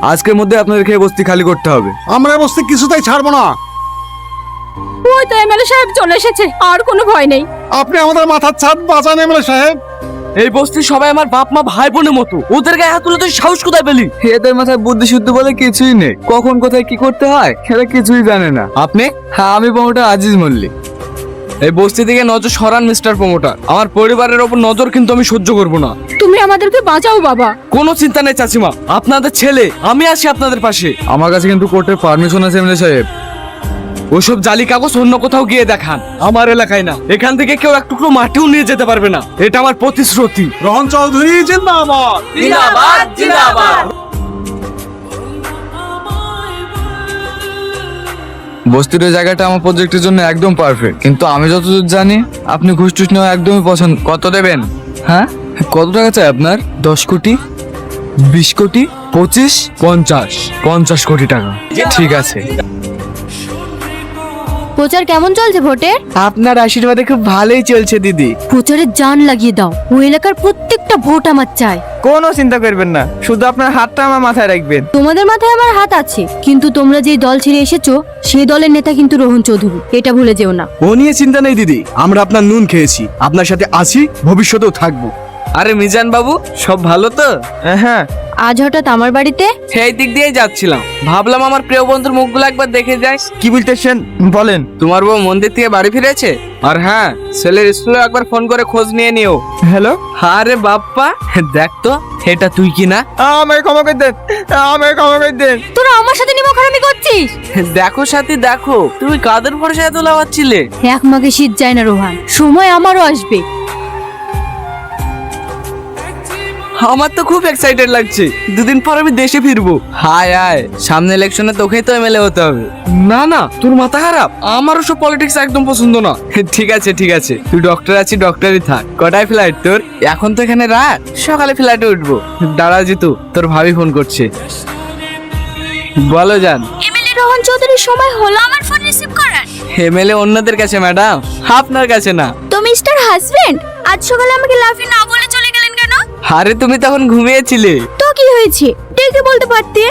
আজকের মধ্যে আপনাদেরকে এই বস্তি খালি করতে হবে। আমরা এই বস্তি কিছুতেই ছাড়বো না। ওই তো এমএলএ সাহেব চলে এসেছে, আর কোনো ভয় নেই। আপনি আমাদের মাথার ছাদ বাঁচান এমএলএ সাহেব। এই বস্তির সবাই আমার বাপ মা ভাই বোনের মতো, ওদের গায়ে হাত তুলে তুই সাহস কোথায় পেলি? এদের মাথায় বুদ্ধি শুদ্ধ বলে কিছুই নেই, কখন কোথায় কি করতে হয় এরা কিছুই জানে না। আপনি? হ্যাঁ, আমি প্রমোটার আজিজ মল্লিক। এই বস্তি থেকে নজর সরান মিস্টার প্রমোটার, আমার পরিবারের ওপর নজর কিন্তু আমি সহ্য করব না। তুমি আমাদেরকে বাঁচাও বাবা। কোনো চিন্তা নেই চাচিমা, আপনাদের ছেলে আমি আছি আপনাদের পাশে। আমার কাছে কিন্তু কোর্টের পারমিশন আছে এমএলএ সাহেব। ওসব জালি কাগজ অন্য কোথাও গিয়ে দেখান, আমার এলাকায় না। এখান থেকে কেউ এক টুকরো মাটিও নিয়ে যেতে পারবে না, এটা আমার প্রতিশ্রুতি। রোহন চৌধুরী জিন্দাবাদ। জিন্দাবাদ জিন্দাবাদ। বস্তির ওই জায়গাটা আমার প্রজেক্টের জন্য একদম পারফেক্ট, কিন্তু আমি যতদূর জানি আপনি ঘুষ টুস নেওয়া একদমই পছন্দ। কত দেবেন? হ্যাঁ, কত টাকা চাই আপনার? 10 কোটি, 20 কোটি, 25, 50 কোটি টাকা। ঠিক আছে। প্রচার কেমন চলছে ভোটে? আপনার আশীর্বাদে খুব ভালোই চলছে দিদি। প্রচারে জান লাগিয়ে দাও, ওই এলাকার প্রত্যেকটা ভোট আমার চাই। কোনো চিন্তা করবেন না, শুধু আপনার হাতটা আমার মাথায় রাখবেন। তোমাদের মাথায় আমার হাত আছে, কিন্তু তোমরা যে দল ছেড়ে এসেছো সেই দলের নেতা কিন্তু রোহন চৌধুরী, এটা ভুলে যেও না। ও নিয়ে চিন্তা নেই দিদি, আমরা আপনার নুন খেয়েছি, আপনার সাথে আছি, ভবিষ্যতেও থাকবো। আরে মিজান বাবু, সব ভালো তো? হ্যাঁ, আজ হঠাৎ আমার বাড়িতে? সেই দিক দিয়েই যাচ্ছিলাম, ভাবলাম আমার প্রিয় বন্ধুর মুখগুলো একবার দেখে যাই। কি বলতেছেন বলেন। তোমার বউ মন্দির থেকে বাড়ি ফিরেছে? আর হ্যাঁ, ছেলের স্কুলে একবার ফোন করে খোঁজ নিয়ে নিও। হ্যালো, আরে বাপ্পা, দেখ তো এটা তুই কি না? আমায় ক্ষমা করে দেন, আমায় ক্ষমা করে দেন। তোরা আমার সাথে নিমখারামি করছিস? দেখো সাথী দেখো, তুমি কাদের ভরসায় তোলা হচ্ছিলে? এক মাঘে শীত যায় না রোহান, সময় আমারও আসবে। আমার তো খুব এক্সাইটেড লাগছে, দুদিন পর আমি দেশে ফিরবো। হায় হায়, সামনে ইলেকশনে তোকেই তো এমএলএ হতে হবে। না না, তোর মাথা খারাপ, আমারও সব পলিটিক্স একদম পছন্দ না। ঠিক আছে ঠিক আছে, তুই ডক্টর আছি, ডক্টরই থাক। কটায় ফ্লাইট তোর? এখন তো এখানে রাত, সকালে ফ্লাইটে উঠবো। দাঁড়া জিতু, তোর ভাবি ফোন করছে। বলো জান। এমএলএ রোহন চৌধুরীর সময় হলো আমার ফোন রিসিভ করার। এমএলএ অন্যদের কাছে ম্যাডাম, আপনার কাছে না। তো মিস্টার হাজবেন্ড, আজ সকালে আমাকে লাফি না বলে চলে গেলেন কেন? আরে তুমি তখন ঘুমিয়েছিলে। তো কি হয়েছে, ডেকে বলতে পারতে।